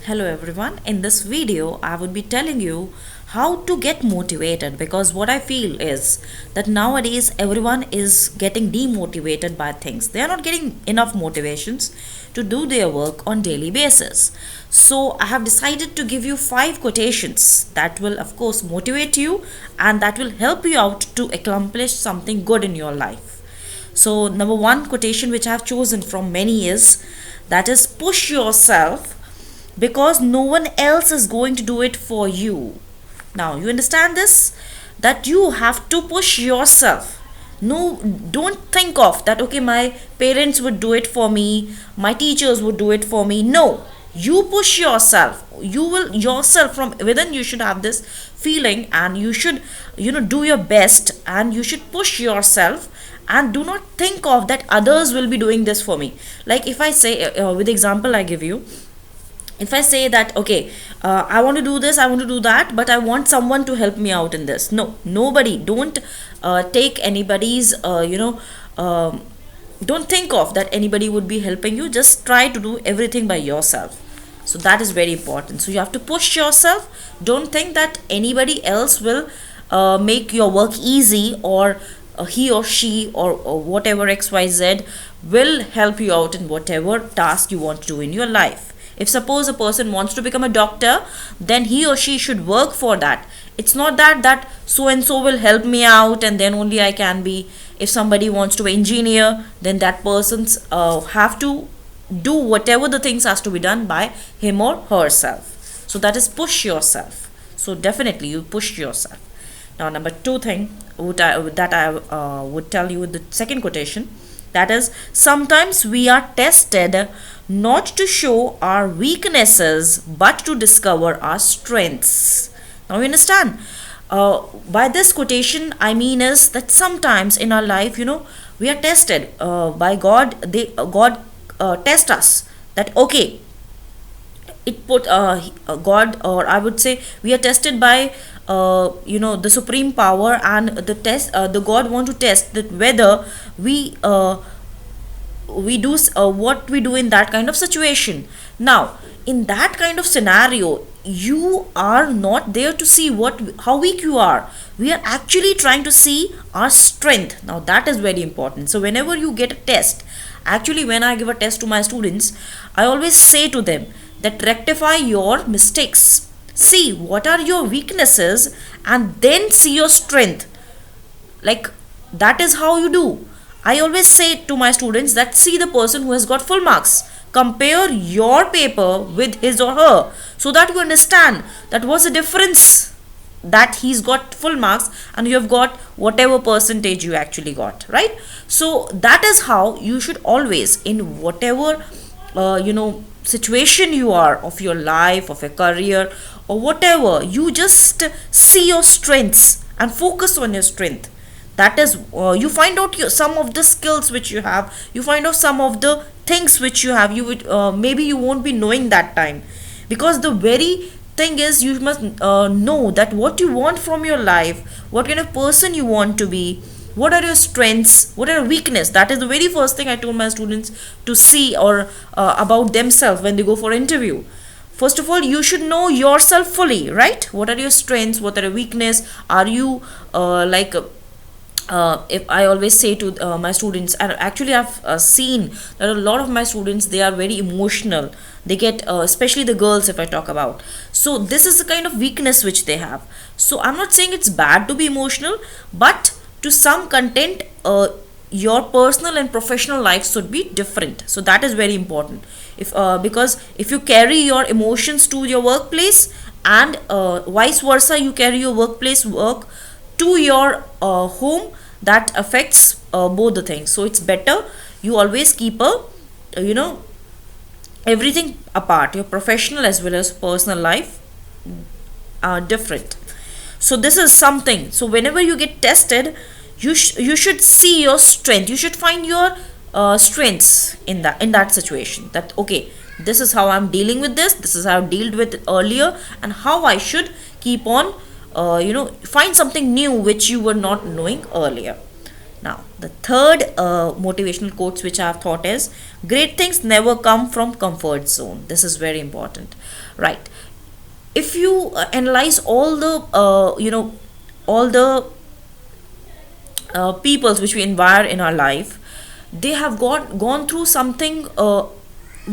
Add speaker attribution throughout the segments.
Speaker 1: Hello everyone. In this video, I would be telling you how to get motivated because what I feel is that nowadays everyone is getting demotivated by things. They are not getting enough motivations to do their work on daily basis. So I have decided to give you 5 quotations that will of course motivate you and that will help you out to accomplish something good in your life. So number 1 quotation which I have chosen from many is that is push yourself because no one else is going to do it for you. Now, you understand this? That you have to push yourself. No, don't think of that, okay, my parents would do it for me, my teachers would do it for me. No, you push yourself. You will yourself from within, you should have this feeling and you should, do your best and you should push yourself and do not think of that others will be doing this for me. Like if I say, with the example I give you, if I say that okay, I want to do this, I want to do that, but I want someone to help me out in this. No, nobody. Don't take anybody's don't think of that anybody would be helping you. Just try to do everything by yourself. So that is very important. So you have to push yourself. Don't think that anybody else will make your work easy, or he or she, or whatever XYZ will help you out in whatever task you want to do in your life. If suppose a person wants to become a doctor, then he or she should work for that. It's not that so and so will help me out and then only I can be. If somebody wants to be engineer, then that person's have to do whatever the things has to be done by him or herself. So that is push yourself. So definitely you push yourself. Now number 2 thing that I would tell you with the second quotation, that is sometimes we are tested not to show our weaknesses but to discover our strengths. Now you understand? By this quotation, I mean is that sometimes in our life, we are tested by God. God test us that okay, it put God, or I would say we are tested by the supreme power, and the test the God want to test that whether we do what we do in that kind of situation. Now in that kind of scenario, you are not there to see how weak you are. We are actually trying to see our strength. Now that is very important. So whenever you get a test, actually when I give a test to my students, I always say to them that rectify your mistakes, see what are your weaknesses, and then see your strength. Like that is how you do. I always say to my students that see the person who has got full marks, compare your paper with his or her, so that you understand that what's the difference, that he's got full marks and you have got whatever percentage you actually got, right? So that is how you should always, in whatever situation you are of your life, of your career, or whatever, you just see your strengths and focus on your strength. That is you find out some of the skills which you have, you find out some of the things which you have. You would maybe you won't be knowing that time, because the very thing is you must know that what you want from your life, what kind of person you want to be, what are your strengths, what are your weakness. That is the very first thing I told my students to see, or about themselves when they go for interview. First of all, you should know yourself fully, right? What are your strengths, what are your weakness? Are you if I always say to my students, and actually I've seen that a lot of my students, they are very emotional. They get especially the girls, if I talk about. So this is the kind of weakness which they have. So I'm not saying it's bad to be emotional, but to some content, your personal and professional life should be different. So that is very important. If because if you carry your emotions to your workplace, and vice versa, you carry your workplace work to your home, that affects both the things. So it's better you always keep a everything apart, your professional as well as personal life are different. So this is something. So whenever you get tested, you should see your strength, you should find your strengths in that situation, that okay, this is how I'm dealing with this is how I've dealt with it earlier, and how I should keep on find something new which you were not knowing earlier. Now the the third motivational quotes which I have thought is, great things never come from comfort zone. This is very important, right? If you analyze all the all the peoples which we environ in our life, they have gone through something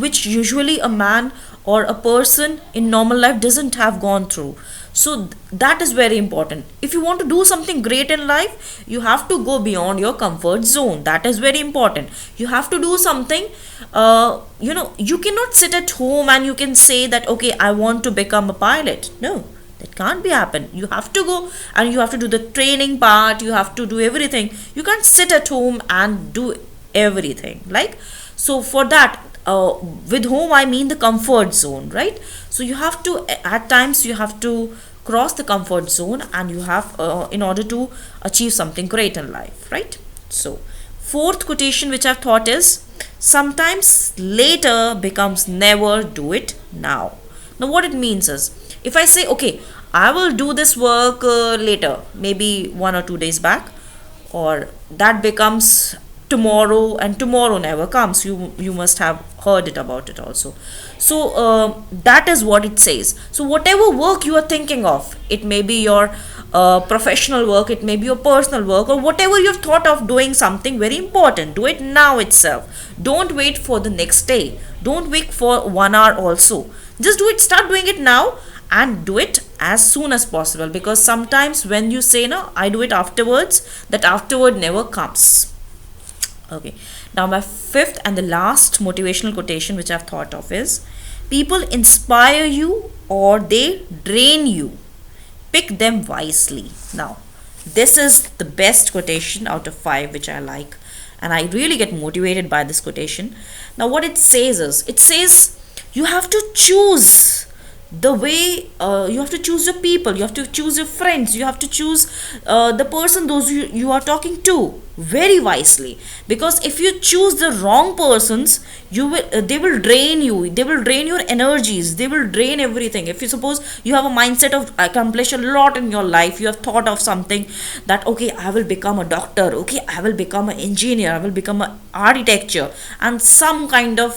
Speaker 1: which usually a man or a person in normal life doesn't have gone through. So that is very important. If you want to do something great in life, you have to go beyond your comfort zone. That is very important. You have to do something. You cannot sit at home and you can say that, okay, I want to become a pilot. No, that can't be happen. You have to go and you have to do the training part. You have to do everything. You can't sit at home and do everything. Like, so for that, with whom I mean the comfort zone, right? So you have to, at times you have to cross the comfort zone, and you have in order to achieve something great in life, right? So fourth quotation which I've thought is, sometimes later becomes never, do it now. Now what it means is, if I say, okay, I will do this work later, maybe 1 or 2 days back, or that becomes tomorrow, and tomorrow never comes. You must have heard it about it also. So that is what it says. So whatever work you are thinking of, it may be your professional work, it may be your personal work, or whatever you have thought of doing something very important, do it now itself. Don't wait for the next day, don't wait for 1 hour also. Just do it, start doing it now, and do it as soon as possible, because sometimes when you say, no, I do it afterwards, that afterward never comes. Okay, now my fifth and the last motivational quotation which I've thought of is, people inspire you or they drain you. Pick them wisely. Now, this is the best quotation out of 5 which I like, and I really get motivated by this quotation. Now, what it says is, it says you have to choose the way, you have to choose your people, you have to choose your friends, you have to choose the person those you are talking to very wisely. Because if you choose the wrong persons, you will they will drain you, they will drain your energies, they will drain everything. If you suppose you have a mindset of accomplish a lot in your life, you have thought of something that, okay, I will become a doctor, okay, I will become an engineer, I will become an architecture, and some kind of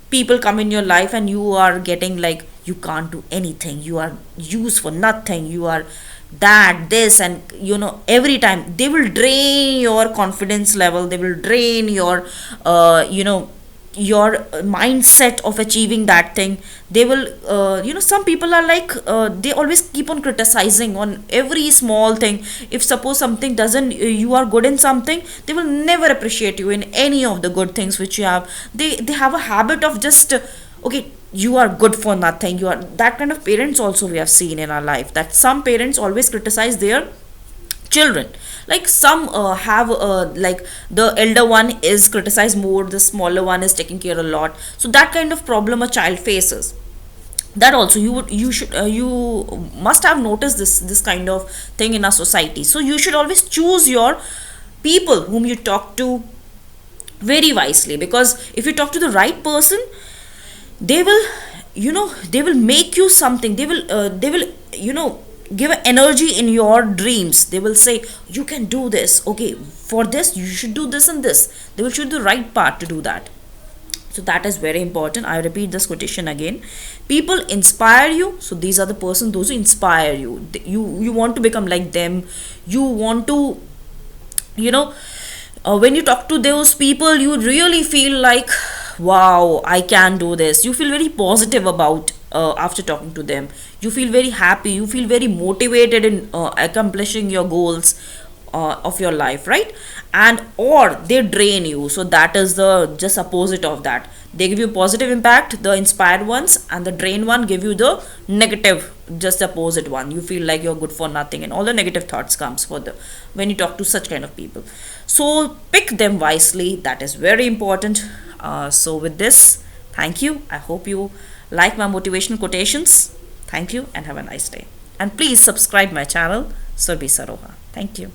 Speaker 1: people come in your life and you are getting like, you can't do anything, you are used for nothing, you are that, this, and every time they will drain your confidence level, they will drain your your mindset of achieving that thing. They will some people are like, they always keep on criticizing on every small thing. If suppose something doesn't, you are good in something, they will never appreciate you in any of the good things which you have. They have a habit of just okay, you are good for nothing, you are that kind of parents also we have seen in our life, that some parents always criticize their children. Like some have like the elder one is criticized more, the smaller one is taking care a lot. So that kind of problem a child faces. That also you must have noticed this kind of thing in our society. So you should always choose your people whom you talk to very wisely, because if you talk to the right person, they will they will make you something, they will give energy in your dreams. They will say, you can do this, okay, for this you should do this and this. They will show you the right path to do that. So that is very important. I repeat this quotation again. People inspire you. So these are the person, those who inspire you. You want to become like them. You want to when you talk to those people, you really feel like, wow, I can do this. You feel very positive about after talking to them. You feel very happy, you feel very motivated in accomplishing your goals of your life, right? And or they drain you. So that is the just opposite of that. They give you positive impact, the inspired ones, and the drain one give you the negative, just opposite one. You feel like you're good for nothing, and all the negative thoughts comes for the when you talk to such kind of people. So pick them wisely. That is very important. So with this, thank you. I hope you like my motivational quotations. Thank you and have a nice day. And please subscribe my channel, Surbhi Saroha. Thank you.